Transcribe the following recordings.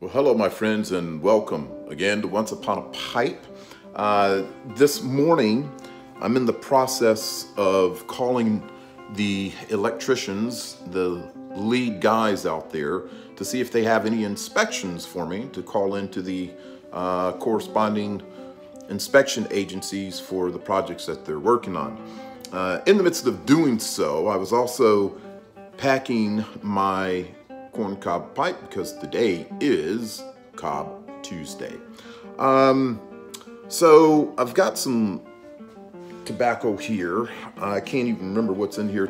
Well, hello, my friends, and welcome again to Once Upon a Pipe. This morning, I'm in the process of calling the electricians, the lead guys out there, to see if they have any inspections for me to call into the corresponding inspection agencies for the projects that they're working on. In the midst of doing so, I was also packing my corncob pipe because today is Cob Tuesday. So I've got some tobacco here. I can't even remember what's in here.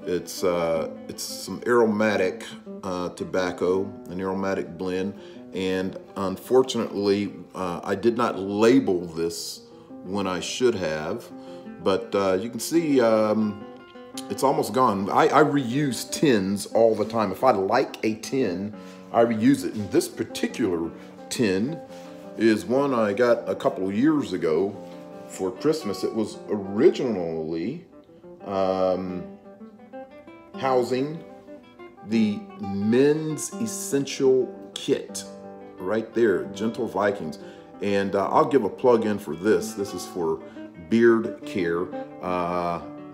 It's some aromatic tobacco, an aromatic blend, and unfortunately I did not label this when I should have, but you can see it's almost gone. I reuse tins all the time. If I like a tin, I reuse it. And this particular tin is one I got a couple of years ago for Christmas. It was originally housing the men's essential kit right there, Gentle Vikings. And I'll give a plug in for this. This is for beard care,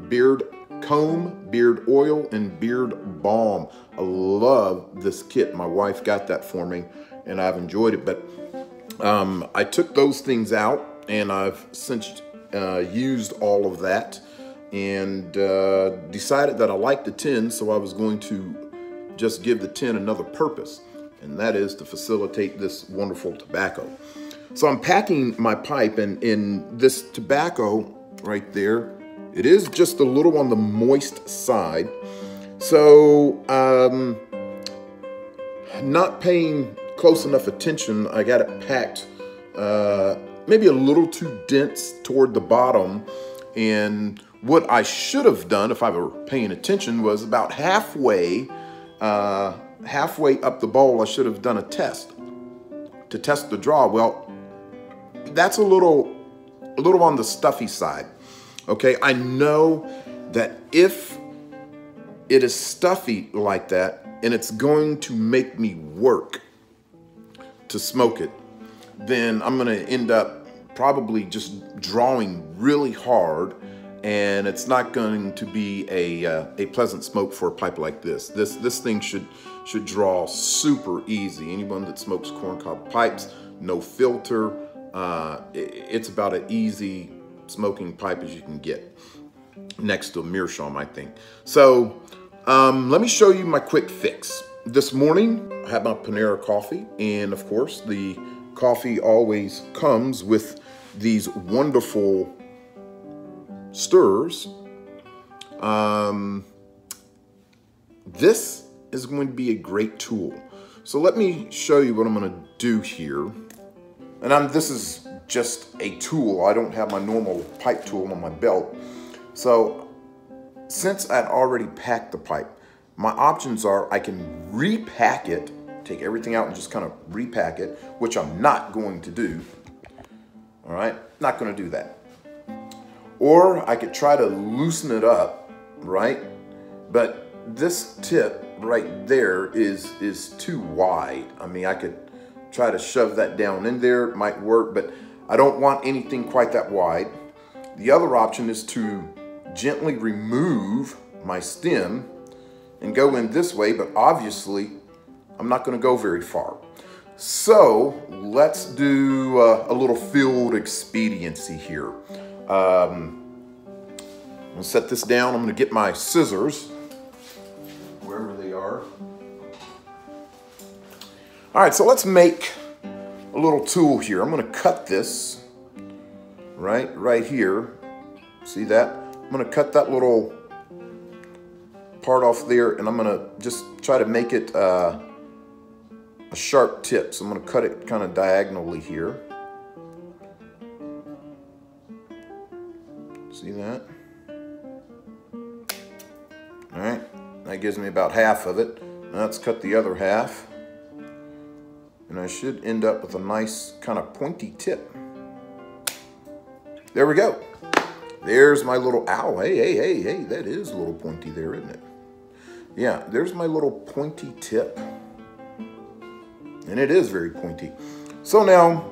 beard comb, beard oil, and beard balm. I love this kit. My wife got that for me and I've enjoyed it. But I took those things out and I've since used all of that and decided that I liked the tin, so I was going to just give the tin another purpose, and that is to facilitate this wonderful tobacco. So I'm packing my pipe, and in this tobacco right there, it is just a little on the moist side. So not paying close enough attention, I got it packed maybe a little too dense toward the bottom. And what I should have done if I were paying attention was about halfway up the bowl, I should have done a test to test the draw. Well, that's a little on the stuffy side. Okay, I know that if it is stuffy like that and it's going to make me work to smoke it, then I'm going to end up probably just drawing really hard, and it's not going to be a pleasant smoke for a pipe like this. This thing should draw super easy. Anyone that smokes corncob pipes, no filter, it's about an easy smoking pipe as you can get, next to a meerschaum, I think. So let me show you my quick fix. This morning I had my Panera coffee, and of course the coffee always comes with these wonderful stirrers. This is going to be a great tool. So let me show you what I'm going to do here. And this is just a tool. I don't have my normal pipe tool on my belt. So since I'd already packed the pipe, my options are I can repack it, take everything out and just kind of repack it, which I'm not going to do. All right, not going to do that. Or I could try to loosen it up, right? But this tip right there is too wide. I mean, I could try to shove that down in there, it might work, but I don't want anything quite that wide. The other option is to gently remove my stem and go in this way, but obviously I'm not going to go very far. So let's do a little field expediency here. I'm going to set this down. I'm going to get my scissors, wherever they are. All right, so let's make a little tool here. I'm going to cut this right here. See that? I'm going to cut that little part off there, and I'm going to just try to make it a sharp tip. So I'm going to cut it kind of diagonally here. See that? All right, that gives me about half of it. Now let's cut the other half. And I should end up with a nice kind of pointy tip. There we go. There's my little, ow, hey, that is a little pointy there, isn't it? Yeah, there's my little pointy tip. And it is very pointy. So now,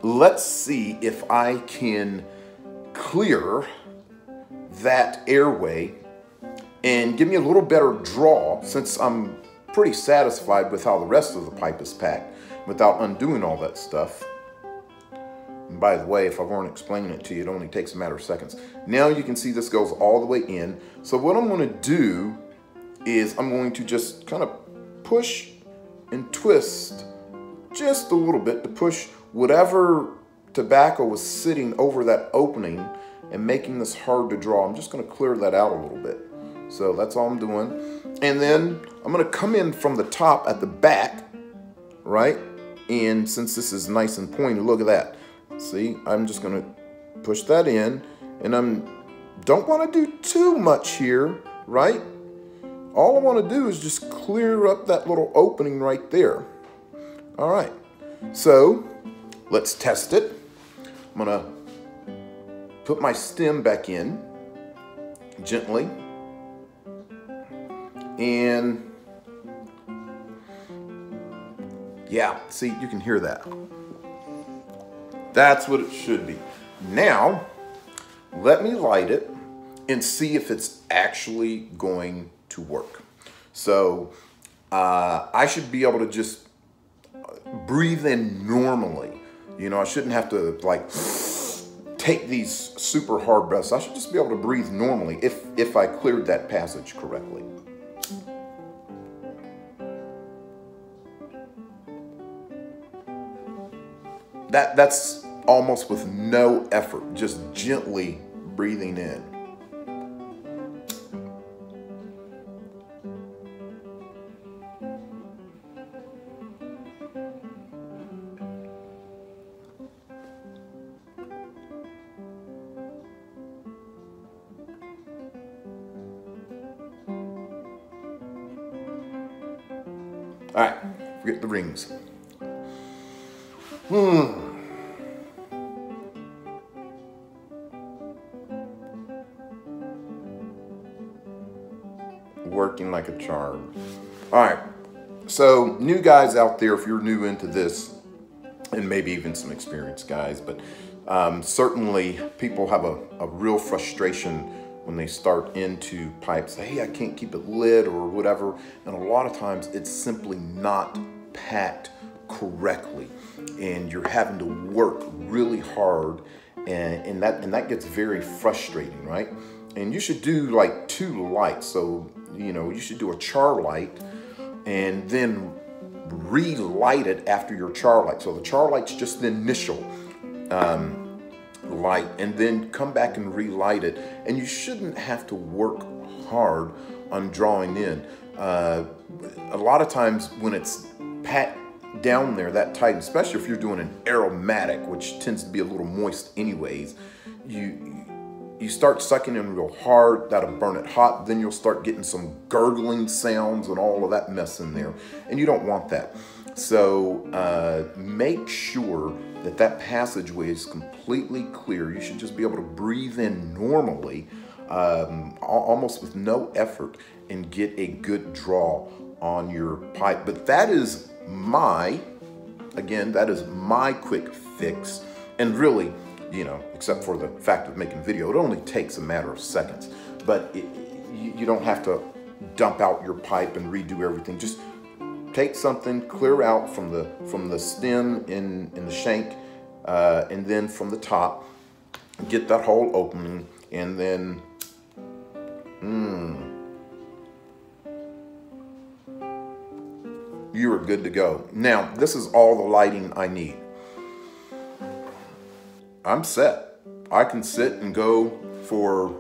let's see if I can clear that airway and give me a little better draw, since I'm pretty satisfied with how the rest of the pipe is packed without undoing all that stuff. And by the way, if I weren't explaining it to you, it only takes a matter of seconds. Now you can see this goes all the way in. So what I'm going to do is I'm going to just kind of push and twist just a little bit to push whatever tobacco was sitting over that opening and making this hard to draw. I'm just going to clear that out a little bit. So that's all I'm doing. And then I'm going to come in from the top at the back, right? And since this is nice and pointy, look at that. See, I'm just going to push that in, and don't want to do too much here, right? All I want to do is just clear up that little opening right there. All right, so let's test it. I'm going to put my stem back in gently, and yeah, see, you can hear that. That's what it should be. Now, let me light it and see if it's actually going to work. So, I should be able to just breathe in normally. You know, I shouldn't have to like take these super hard breaths. I should just be able to breathe normally if I cleared that passage correctly. That's almost with no effort, just gently breathing in. All right, forget the rings. Working like a charm. All right, so new guys out there, if you're new into this, and maybe even some experienced guys, but certainly people have a real frustration when they start into pipes. Hey, I can't keep it lit or whatever, and a lot of times it's simply not packed correctly, and you're having to work really hard, and that gets very frustrating, right? And you should do like 2 lights. So, you know, you should do a char light and then relight it after your char light. So the char light's just the initial light, and then come back and relight it. And you shouldn't have to work hard on drawing in. A lot of times when it's packed down there that tight, especially if you're doing an aromatic, which tends to be a little moist anyways, you start sucking in real hard, that'll burn it hot, then you'll start getting some gurgling sounds and all of that mess in there, and you don't want that. So make sure that that passageway is completely clear. You should just be able to breathe in normally, almost with no effort, and get a good draw on your pipe. But that is that is my quick fix, and really, you know, except for the fact of making video, it only takes a matter of seconds. But you don't have to dump out your pipe and redo everything. Just take something, clear out from the stem in the shank, and then from the top, get that hole opening, and then you are good to go. Now, this is all the lighting I need. I'm set. I can sit and go for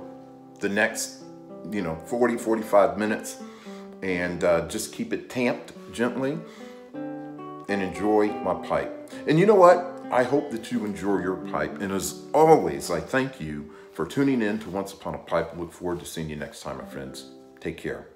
the next, 40, 45 minutes and just keep it tamped gently and enjoy my pipe. And you know what? I hope that you enjoy your pipe. And as always, I thank you for tuning in to Once Upon a Pipe. I look forward to seeing you next time, my friends. Take care.